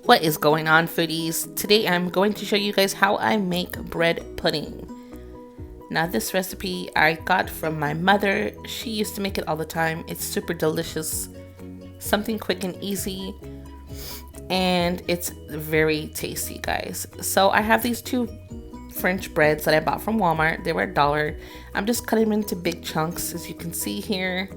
What is going on, foodies? Today I'm going to show you guys how I make bread pudding. Now this recipe I got from my mother. She used to make it all the time. It's super delicious, something quick and easy, and it's very tasty, guys. So I have these two French breads that I bought from Walmart. They were $1. I'm just cutting them into big chunks, as you can see here.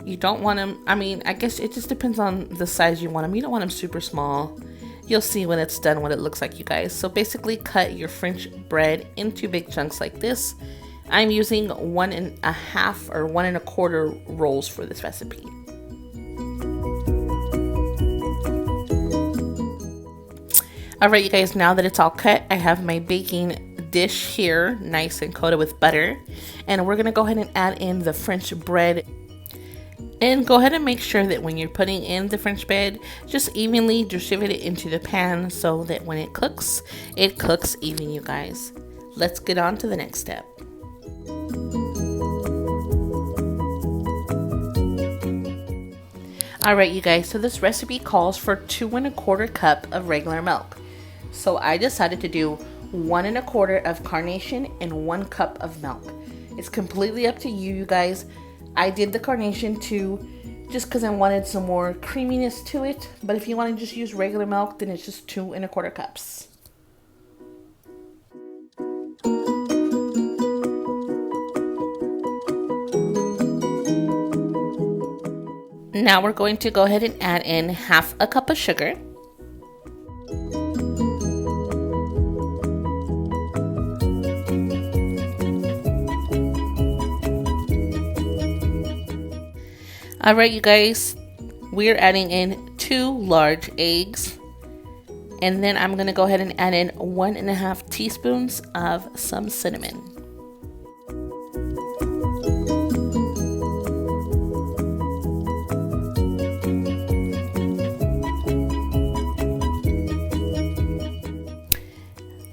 You don't want them, I guess it just depends on the size you want them. You don't want them super small. You'll see when it's done what it looks like, you guys. So basically cut your French bread into big chunks like this. I'm using 1.5 or 1.25 rolls for this recipe. Alright, you guys, now that it's all cut, I have my baking dish here, nice and coated with butter. And we're going to go ahead and add in the French bread. And go ahead and make sure that when you're putting in the French bread, just evenly distribute it into the pan so that when it cooks even, you guys. Let's get on to the next step. Alright, you guys, so this recipe calls for 2.25 cups of regular milk. So I decided to do 1.25 of carnation and 1 cup of milk. It's completely up to you, you guys. I did the carnation too, just because I wanted some more creaminess to it. But if you want to just use regular milk, then it's just 2.25 cups. Now we're going to go ahead and add in 1/2 cup of sugar. Alright, you guys, we're adding in 2 large eggs, and then I'm going to go ahead and add in 1.5 teaspoons of some cinnamon.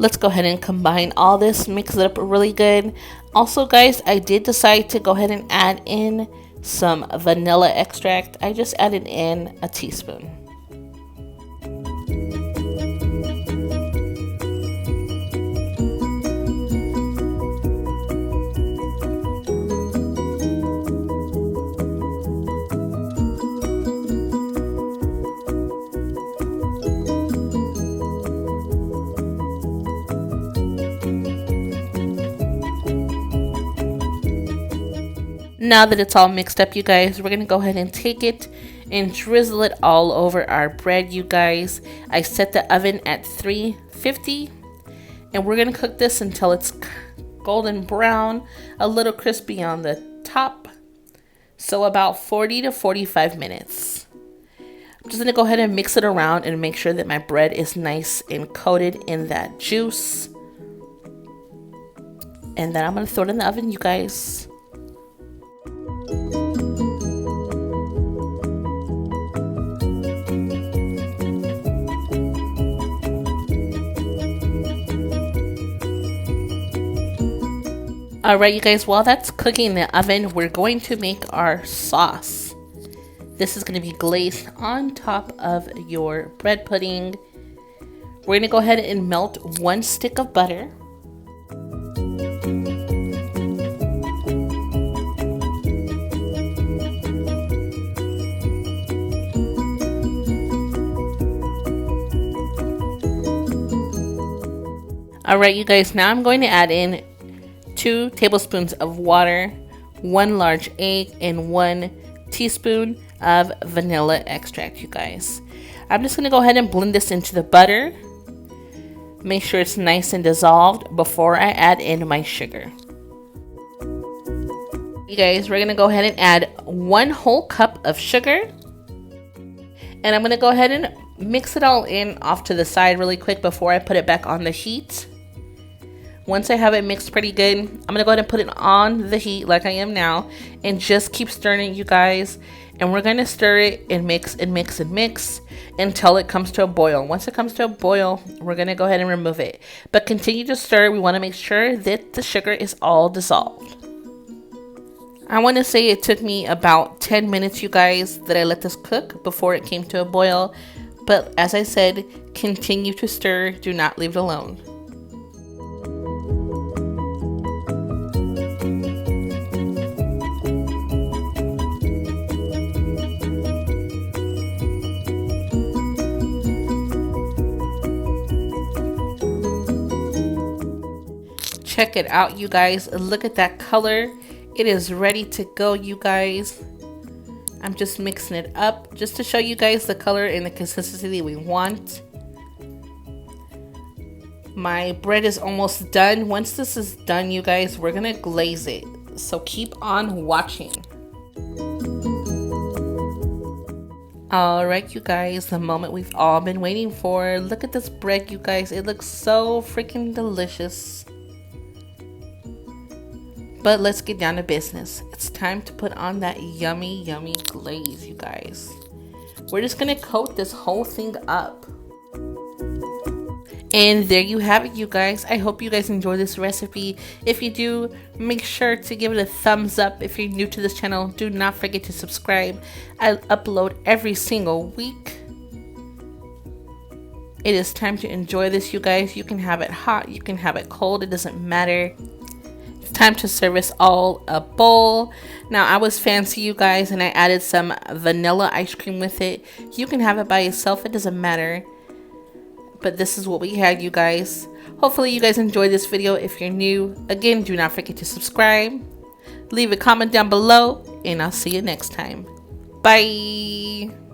Let's go ahead and combine all this, mix it up really good. Also, guys, I did decide to go ahead and add in some vanilla extract. I just added in a teaspoon. Now that it's all mixed up, you guys, we're going to go ahead and take it and drizzle it all over our bread, you guys. I set the oven at 350, and we're going to cook this until it's golden brown, a little crispy on the top. So about 40 to 45 minutes. I'm just going to go ahead and mix it around and make sure that my bread is nice and coated in that juice. And then I'm going to throw it in the oven, you guys. Alright, you guys, while that's cooking in the oven, we're going to make our sauce. This is going to be glazed on top of your bread pudding. We're going to go ahead and melt 1 stick of butter. Alright, you guys, now I'm going to add in 2 tablespoons of water, 1 large egg, and 1 teaspoon of vanilla extract, you guys. I'm just going to go ahead and blend this into the butter. Make sure it's nice and dissolved before I add in my sugar. You guys, we're going to go ahead and add 1 whole cup of sugar. And I'm going to go ahead and mix it all in off to the side really quick before I put it back on the heat. Once I have it mixed pretty good, I'm going to go ahead and put it on the heat like I am now and just keep stirring it, you guys. And we're going to stir it and mix and mix and mix until it comes to a boil. Once it comes to a boil, we're going to go ahead and remove it. But continue to stir. We want to make sure that the sugar is all dissolved. I want to say it took me about 10 minutes, you guys, that I let this cook before it came to a boil. But as I said, continue to stir, do not leave it alone. Check it out, you guys. Look at that color. It is ready to go, you guys. I'm just mixing it up just to show you guys the color and the consistency we want. My bread is almost done. Once this is done, you guys, we're gonna glaze it. So keep on watching. Alright, you guys, the moment we've all been waiting for. Look at this bread, you guys. It looks so freaking delicious. But let's get down to business. It's time to put on that yummy, yummy glaze, you guys. We're just gonna coat this whole thing up. And there you have it, you guys. I hope you guys enjoy this recipe. If you do, make sure to give it a thumbs up. If you're new to this channel, do not forget to subscribe. I upload every single week. It is time to enjoy this, you guys. You can have it hot, you can have it cold, it doesn't matter. Time to serve us all a bowl. Now I was fancy, you guys, and I added some vanilla ice cream with it. You can have it by itself, it doesn't matter. But this is what we had, you guys. Hopefully you guys enjoyed this video. If you're new, again, do not forget to subscribe. Leave a comment down below, and I'll see you next time. Bye.